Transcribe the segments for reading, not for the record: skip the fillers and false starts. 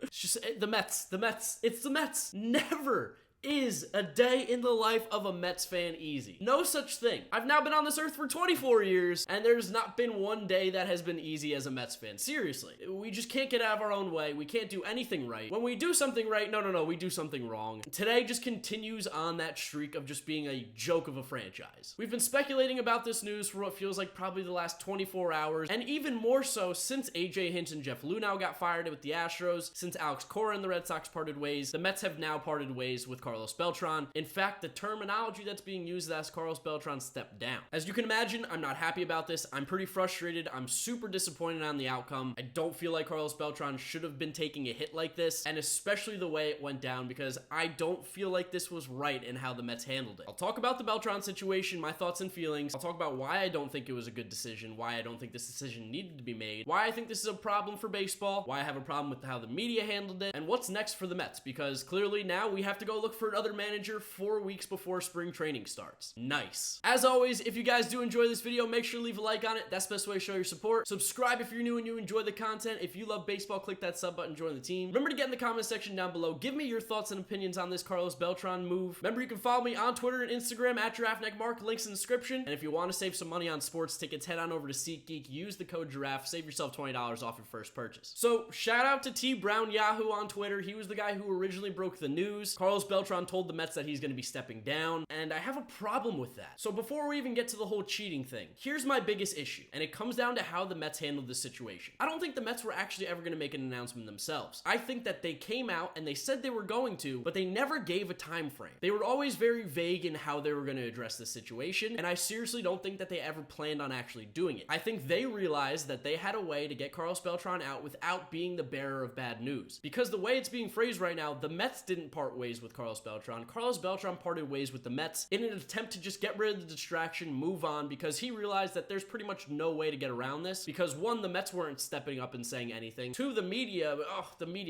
It's just the Mets. It's the Mets. Never is a day in the life of a Mets fan easy. No such thing. I've now been on this earth for 24 years, and there's not been one day that has been easy as a Mets fan. Seriously. We just can't get out of our own way. We can't do anything right. When we do something right, no, we do something wrong. Today just continues on that streak of just being a joke of a franchise. We've been speculating about this news for what feels like probably the last 24 hours, and even more so since AJ Hinch and Jeff Luhnow got fired with the Astros, since Alex Cora and the Red Sox parted ways. The Mets have now parted ways with Carlos Beltran. In fact, the terminology that's being used as Carlos Beltran stepped down. As you can imagine, I'm not happy about this. I'm pretty frustrated. I'm super disappointed on the outcome. I don't feel like Carlos Beltran should have been taking a hit like this, and especially the way it went down, because I don't feel like this was right in how the Mets handled it. I'll talk about the Beltran situation, my thoughts and feelings. I'll talk about why I don't think it was a good decision, why I don't think this decision needed to be made, why I think this is a problem for baseball, why I have a problem with how the media handled it, and what's next for the Mets, because clearly now we have to go look for another manager 4 weeks before spring training starts. Nice. As always, if you guys do enjoy this video, make sure to leave a like on it. That's the best way to show your support. Subscribe if you're new and you enjoy the content. If you love baseball, click that sub button, join the team. Remember to get in the comment section down below. Give me your thoughts and opinions on this Carlos Beltran move. Remember, you can follow me on Twitter and Instagram at GiraffeNeckMarc. Links in the description. And if you want to save some money on sports tickets, head on over to SeatGeek. Use the code Giraffe. Save yourself $20 off your first purchase. So, shout out to T Brown Yahoo on Twitter. He was the guy who originally broke the news. Carlos Beltran told the Mets that he's going to be stepping down, and I have a problem with that. So before we even get to the whole cheating thing, here's my biggest issue, and it comes down to how the Mets handled this situation. I don't think the Mets were actually ever going to make an announcement themselves. I think that they came out and they said they were going to, but they never gave a time frame. They were always very vague in how they were going to address this situation, and I seriously don't think that they ever planned on actually doing it. I think they realized that they had a way to get Carlos Beltran out without being the bearer of bad news. Because the way it's being phrased right now, the Mets didn't part ways with Carlos Beltran. Carlos Beltran parted ways with the Mets in an attempt to just get rid of the distraction, move on, because he realized that there's pretty much no way to get around this, because one, the Mets weren't stepping up and saying anything. Two, the media,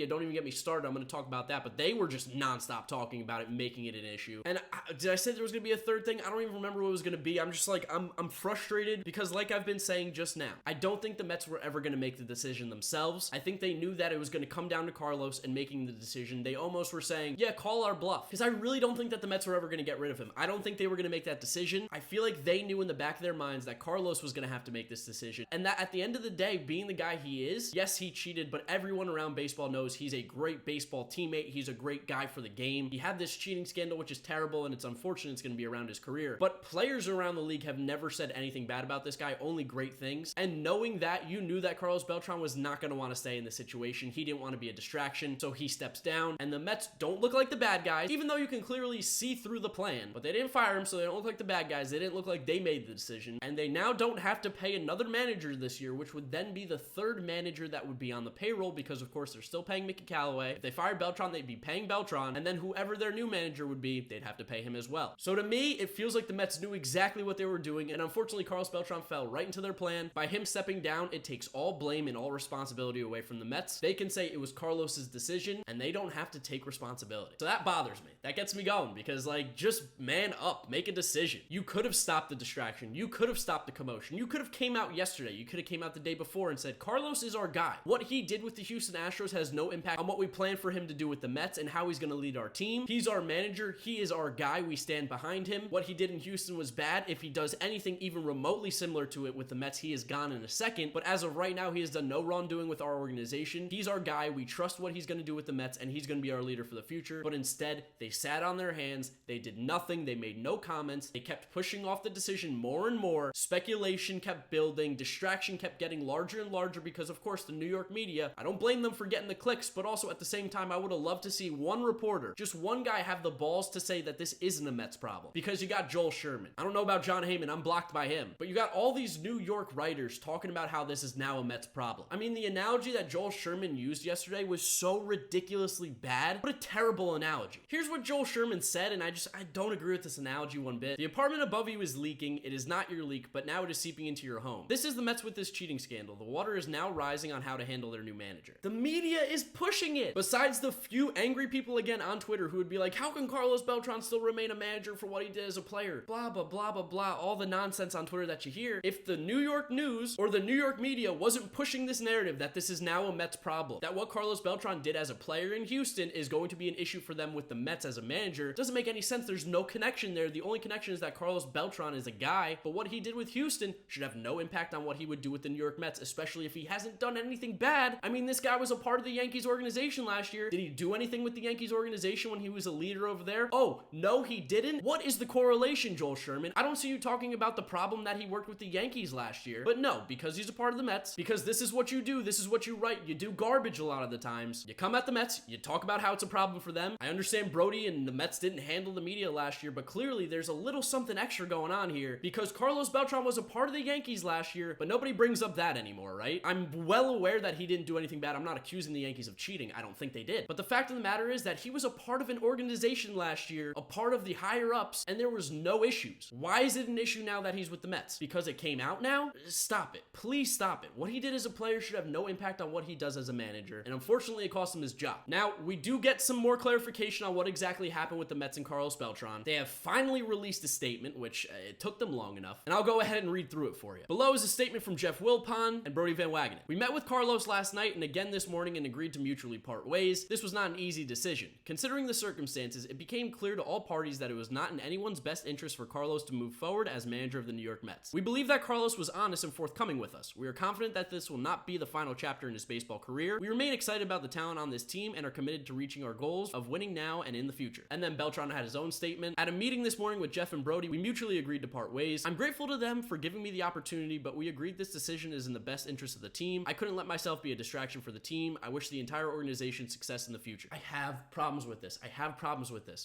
don't even get me started, I'm going to talk about that, but they were just nonstop talking about it, making it an issue. And did I say there was going to be a third thing? I don't even remember what it was going to be. I'm just like, I'm frustrated, because like I've been saying just now, I don't think the Mets were ever going to make the decision themselves. I think they knew that it was going to come down to Carlos and making the decision. They almost were saying, yeah, call our bluff, because I really don't think that the Mets were ever going to get rid of him. I don't think they were going to make that decision. I feel like they knew in the back of their minds that Carlos was going to have to make this decision, and that at the end of the day, being the guy he is, yes, he cheated, but everyone around baseball knows he's a great baseball teammate. He's a great guy for the game. He had this cheating scandal, which is terrible, and it's unfortunate it's going to be around his career, but players around the league have never said anything bad about this guy, only great things. And knowing that, you knew that Carlos Beltran was not going to want to stay in this situation. He didn't want to be a distraction, so he steps down, and the Mets don't look like the bad guys, even though you can clearly see through the plan. But they didn't fire him, so they don't look like the bad guys. They didn't look like they made the decision, and they now don't have to pay another manager this year, which would then be the third manager that would be on the payroll, because of course they're still paying Mickey Callaway. If they fired Beltran, they'd be paying Beltran, and then whoever their new manager would be, they'd have to pay him as well. So to me, it feels like the Mets knew exactly what they were doing, and unfortunately Carlos Beltran fell right into their plan. By him stepping down, it takes all blame and all responsibility away from the Mets. They can say it was Carlos's decision, and they don't have to take responsibility. So that bothers me. That gets me going, because like, just man up, make a decision. You could have stopped the distraction. You could have stopped the commotion. You could have came out yesterday. You could have came out the day before and said, Carlos is our guy. What he did with the Houston Astros has no impact on what we plan for him to do with the Mets and how he's going to lead our team. He's our manager. He is our guy. We stand behind him. What he did in Houston was bad. If he does anything even remotely similar to it with the Mets, he is gone in a second. But as of right now, he has done no wrongdoing with our organization. He's our guy. We trust what he's going to do with the Mets, and he's going to be our leader for the future. But instead, they sat on their hands. They did nothing. They made no comments. They kept pushing off the decision more and more. Speculation kept building. Distraction kept getting larger and larger, because of course the New York media, I don't blame them for getting the clicks, but also at the same time, I would have loved to see one reporter, just one guy, have the balls to say that this isn't a Mets problem, because you got Joel Sherman. I don't know about John Heyman. I'm blocked by him, but you got all these New York writers talking about how this is now a Mets problem. I mean, the analogy that Joel Sherman used yesterday was so ridiculously bad. What a terrible analogy. Here's what Joel Sherman said, and I don't agree with this analogy one bit. The apartment above you is leaking. It is not your leak, but now it is seeping into your home. This is the Mets with this cheating scandal. The water is now rising on how to handle their new manager. The media is pushing it. Besides the few angry people again on Twitter who would be like, how can Carlos Beltran still remain a manager for what he did as a player? Blah, blah, blah, blah, blah. All the nonsense on Twitter that you hear. If the New York news or the New York media wasn't pushing this narrative that this is now a Mets problem, that what Carlos Beltran did as a player in Houston is going to be an issue for them with the Mets as a manager, doesn't make any sense. There's no connection there. The only connection is that Carlos Beltran is a guy, but what he did with Houston should have no impact on what he would do with the New York Mets, especially if he hasn't done anything bad. I mean, this guy was a part of the Yankees organization last year. Did he do anything with the Yankees organization when he was a leader over there? Oh, no, he didn't? What is the correlation, Joel Sherman? I don't see you talking about the problem that he worked with the Yankees last year, but no, because he's a part of the Mets, because this is what you do, this is what you write, you do garbage a lot of the times. You come at the Mets, you talk about how it's a problem for them. I understand Brody and the Mets didn't handle the media last year, but clearly there's a little something extra going on here because Carlos Beltran was a part of the Yankees last year, but nobody brings up that anymore, right? I'm well aware that he didn't do anything bad. I'm not accusing the Yankees of cheating. I don't think they did. But the fact of the matter is that he was a part of an organization last year, a part of the higher ups, and there was no issues. Why is it an issue now that he's with the Mets? Because it came out now? Stop it. Please stop it. What he did as a player should have no impact on what he does as a manager, and unfortunately it cost him his job. Now, we do get some more clarification on what exactly happened with the Mets and Carlos Beltran. They have finally released a statement, which it took them long enough, and I'll go ahead and read through it for you. Below is a statement from Jeff Wilpon and Brody Van Wagenen. We met with Carlos last night and again this morning and agreed to mutually part ways. This was not an easy decision. Considering the circumstances, it became clear to all parties that it was not in anyone's best interest for Carlos to move forward as manager of the New York Mets. We believe that Carlos was honest and forthcoming with us. We are confident that this will not be the final chapter in his baseball career. We remain excited about the talent on this team and are committed to reaching our goals of winning now and in the future. And then Beltran had his own statement. At a meeting this morning with Jeff and Brody, we mutually agreed to part ways. I'm grateful to them for giving me the opportunity, but we agreed this decision is in the best interest of the team. I couldn't let myself be a distraction for the team. I wish the entire organization success in the future. I have problems with this.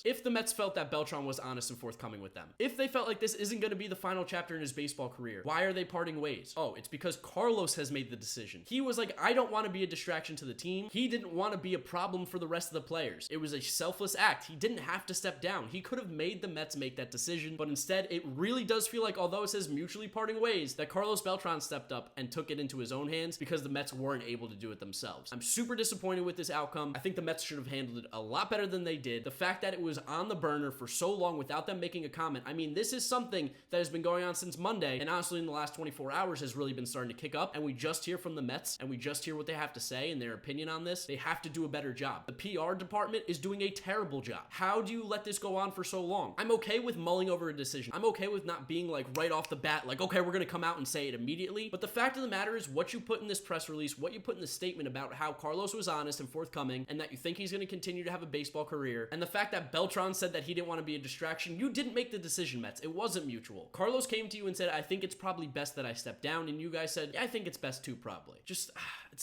If the Mets felt that Beltran was honest and forthcoming with them, if they felt like this isn't going to be the final chapter in his baseball career, why are they parting ways? Oh, it's because Carlos has made the decision. He was like, I don't want to be a distraction to the team. He didn't want to be a problem for the rest of the players. It was a selfless act. He didn't have to step down. He could have made the Mets make that decision, but instead it really does feel like, although it says mutually parting ways, that Carlos Beltran stepped up and took it into his own hands because the Mets weren't able to do it themselves. I'm super disappointed with this outcome. I think the Mets should have handled it a lot better than they did. The fact that it was on the burner for so long without them making a comment, I mean, this is something that has been going on since Monday, and honestly in the last 24 hours has really been starting to kick up, and we just hear from the Mets, and we just hear what they have to say and their opinion on this. They have to do a better job. The PR department is doing a terrible job. How do you let this go on for so long? I'm okay with mulling over a decision. I'm okay with not being like right off the bat, like, okay, we're gonna come out and say it immediately, but the fact of the matter is what you put in this press release, what you put in the statement about how Carlos was honest and forthcoming, and that you think he's gonna continue to have a baseball career, and the fact that Beltran said that he didn't want to be a distraction, you didn't make the decision, Mets. It wasn't mutual. Carlos came to you and said, I think it's probably best that I step down, and you guys said, yeah, I think it's best too, probably. Just,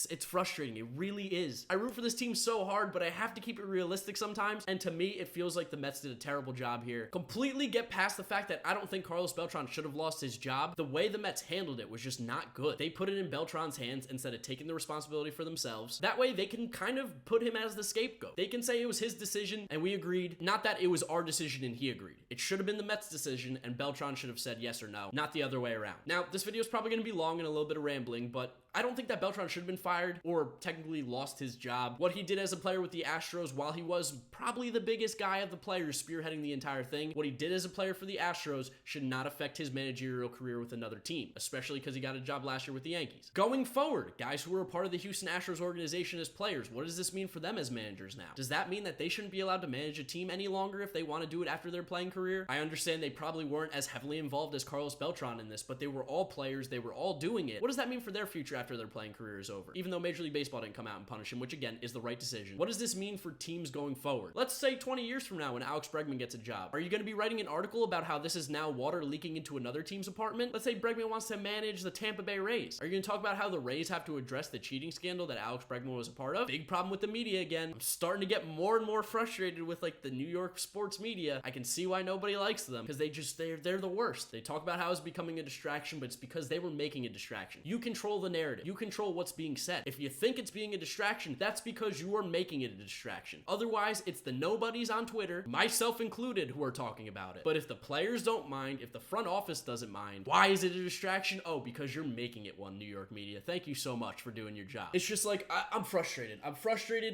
it's frustrating. It really is. I root for this team so hard, but I have to keep it realistic sometimes, and to me, it feels like the Mets did a terrible job here. Completely get past the fact that I don't think Carlos Beltran should have lost his job. The way the Mets handled it was just not good. They put it in Beltran's hands instead of taking the responsibility for themselves. That way, they can kind of put him as the scapegoat. They can say it was his decision, and we agreed. Not that it was our decision and he agreed. It should have been the Mets' decision, and Beltran should have said yes or no, not the other way around. Now, this video is probably going to be long and a little bit of rambling, but I don't think that Beltran should have been fired or technically lost his job. What he did as a player with the Astros, while he was probably the biggest guy of the players spearheading the entire thing, what he did as a player for the Astros should not affect his managerial career with another team, especially because he got a job last year with the Yankees. Going forward, guys who were a part of the Houston Astros organization as players, what does this mean for them as managers now? Does that mean that they shouldn't be allowed to manage a team any longer if they want to do it after their playing career? I understand they probably weren't as heavily involved as Carlos Beltran in this, but they were all players, they were all doing it. What does that mean for their future after their playing career is over? Even though Major League Baseball didn't come out and punish him, which again is the right decision. What does this mean for teams going forward? Let's say 20 years from now when Alex Bregman gets a job. Are you going to be writing an article about how this is now water leaking into another team's apartment? Let's say Bregman wants to manage the Tampa Bay Rays. Are you going to talk about how the Rays have to address the cheating scandal that Alex Bregman was a part of? Big problem with the media again. I'm starting to get more and more frustrated with like the New York sports media. I can see why nobody likes them because they're the worst. They talk about how it's becoming a distraction, but it's because they were making a distraction. You control the narrative. narrative. You control what's being said. If you think it's being a distraction, that's because you are making it a distraction. Otherwise, it's the nobodies on Twitter, myself included, who are talking about it. But if the players don't mind, if the front office doesn't mind, why is it a distraction? Oh, because you're making it one, New York media. Thank you so much for doing your job. It's just like, I'm frustrated.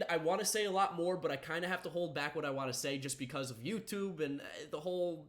I want to say a lot more, but I kind of have to hold back what I want to say just because of YouTube and the whole,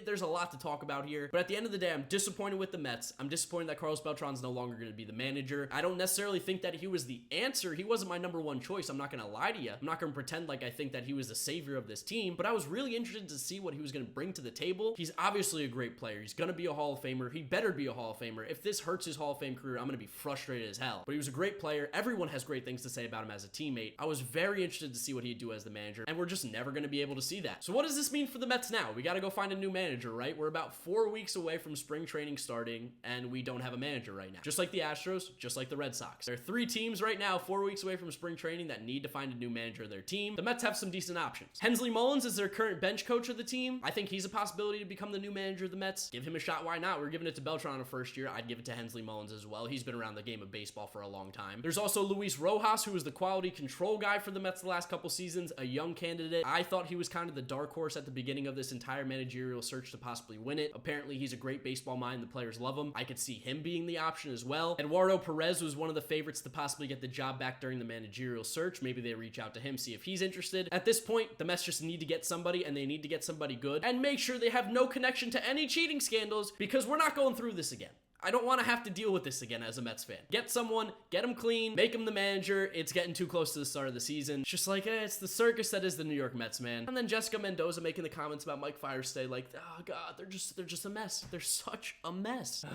there's a lot to talk about here. But at the end of the day, I'm disappointed with the Mets. I'm disappointed that Carlos Beltran's no longer going to be the manager. I don't necessarily think that he was the answer. He wasn't my number one choice. I'm not going to lie to you. I'm not going to pretend like I think that he was the savior of this team, but I was really interested to see what he was going to bring to the table. He's obviously a great player. He's going to be a Hall of Famer. He better be a Hall of Famer. If this hurts his Hall of Fame career, I'm going to be frustrated as hell. But he was a great player. Everyone has great things to say about him as a teammate. I was very interested to see what he'd do as the manager, and we're just never going to be able to see that. So what does this mean for the Mets now? We got to go find a new manager, right? We're about 4 weeks away from spring training starting, and we don't have a manager right now. Just like the Astros, just like the Red Sox. There are 3 teams right now, 4 weeks away from spring training, that need to find a new manager of their team. The Mets have some decent options. Hensley Mullins is their current bench coach of the team. I think he's a possibility to become the new manager of the Mets. Give him a shot, why not? We're giving it to Beltran in a first year. I'd give it to Hensley Mullins as well. He's been around the game of baseball for a long time. There's also Luis Rojas, who was the quality control guy for the Mets the last couple seasons, a young candidate. I thought he was kind of the dark horse at the beginning of this entire managerial search to possibly win it. Apparently, he's a great baseball mind. The players love him. I could see him being the option as well. Eduardo Perez was one of the favorites to possibly get the job back during the managerial search. Maybe they reach out to him, see if he's interested. At this point, the Mets just need to get somebody, and they need to get somebody good, and make sure they have no connection to any cheating scandals, because we're not going through this again. I don't want to have to deal with this again as a Mets fan. Get someone, get him clean, make him the manager. It's getting too close to the start of the season. It's just like, it's the circus that is the New York Mets, man. And then Jessica Mendoza making the comments about Mike Firestay, like, oh God, they're just a mess. They're such a mess.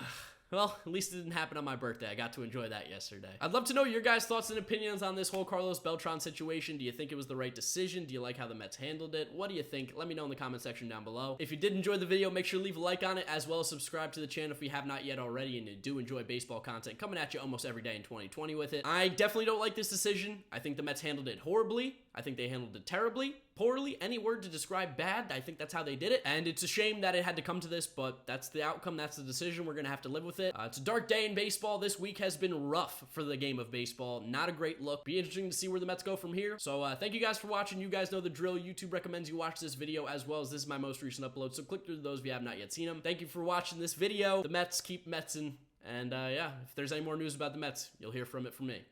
Well, at least it didn't happen on my birthday. I got to enjoy that yesterday. I'd love to know your guys' thoughts and opinions on this whole Carlos Beltran situation. Do you think it was the right decision? Do you like how the Mets handled it? What do you think? Let me know in the comment section down below. If you did enjoy the video, make sure to leave a like on it, as well as subscribe to the channel if you have not yet already and you do enjoy baseball content coming at you almost every day in 2020 with it. I definitely don't like this decision. I think the Mets handled it horribly. I think they handled it terribly, poorly, any word to describe bad. I think that's how they did it. And it's a shame that it had to come to this, but that's the outcome. That's the decision. We're going to have to live with it. It's a dark day in baseball. This week has been rough for the game of baseball. Not a great look. Be interesting to see where the Mets go from here. So thank you guys for watching. You guys know the drill. YouTube recommends you watch this video, as well as this is my most recent upload. So click through those if you have not yet seen them. Thank you for watching this video. The Mets keep Metsin'. And yeah, if there's any more news about the Mets, you'll hear from it from me.